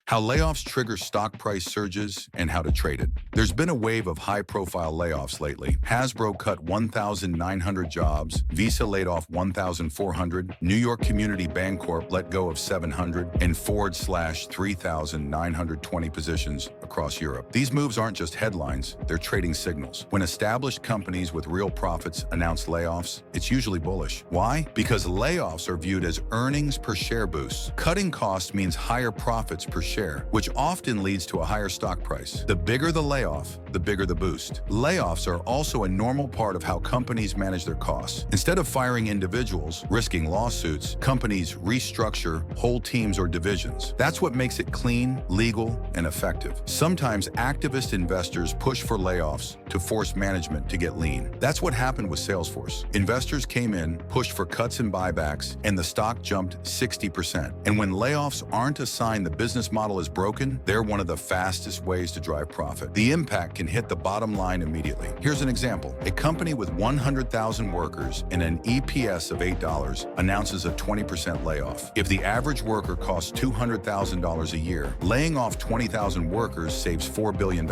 How layoffs trigger stock price surges and how to trade it. There's been a wave of high-profile layoffs lately. Hasbro cut 1,900 jobs, Visa laid off 1,400, New York Community Bancorp let go of 700, and Ford slashed 3,920 positions across Europe. These moves aren't just headlines, they're trading signals. When established companies with real profits announce layoffs, it's usually bullish. Why? Because layoffs are viewed as earnings per share boosts. Cutting costs means higher profits per share, which often leads to a higher stock price. The bigger the layoff, the bigger the boost. Layoffs are also a normal part of how companies manage their costs. Instead of firing individuals, risking lawsuits, companies restructure whole teams or divisions. That's what makes it clean, legal, and effective. Sometimes activist investors push for layoffs to force management to get lean. That's what happened with Salesforce. Investors came in, pushed for cuts and buybacks, and the stock jumped 60%. And when layoffs aren't a sign the business model is broken, they're one of the fastest ways to drive profit. The impact can hit the bottom line immediately. Here's an example. A company with 100,000 workers and an EPS of $8 announces a 20% layoff. If the average worker costs $200,000 a year, laying off 20,000 workers saves $4 billion.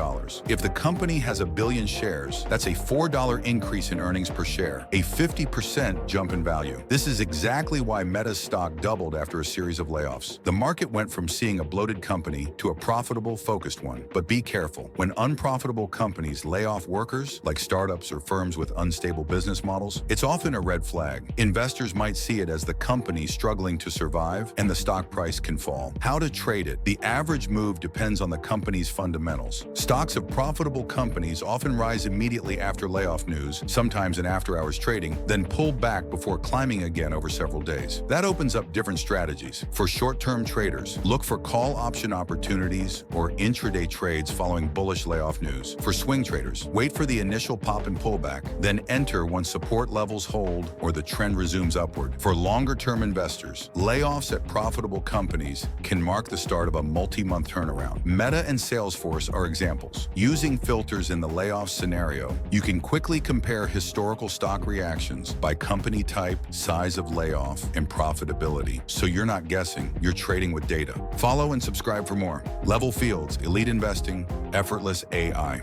If the company has 1 billion shares, that's a $4 increase in earnings per share, a 50% jump in value. This is exactly why Meta's stock doubled after a series of layoffs. The market went from seeing a bloated company to a profitable, focused one. But be careful. When unprofitable companies lay off workers, like startups or firms with unstable business models, it's often a red flag. Investors might see it as the company struggling to survive, and the stock price can fall. How to trade it? The average move depends on the company's fundamentals. Stocks of profitable companies often rise immediately after layoff news, sometimes in after-hours trading, then pull back before climbing again over several days. That opens up different strategies. For short-term traders, look for call option opportunities or intraday trades following bullish layoff news. For swing traders, wait for the initial pop and pullback, then enter when support levels hold or the trend resumes upward. For longer-term investors, layoffs at profitable companies can mark the start of a multi-month turnaround. Meta and Salesforce are examples. Using filters in the layoff scenario, you can quickly compare historical stock reactions by company type, size of layoff, and profitability. So you're not guessing, you're trading with data. Follow and subscribe for more. Level Fields, Elite Investing, Effortless AI.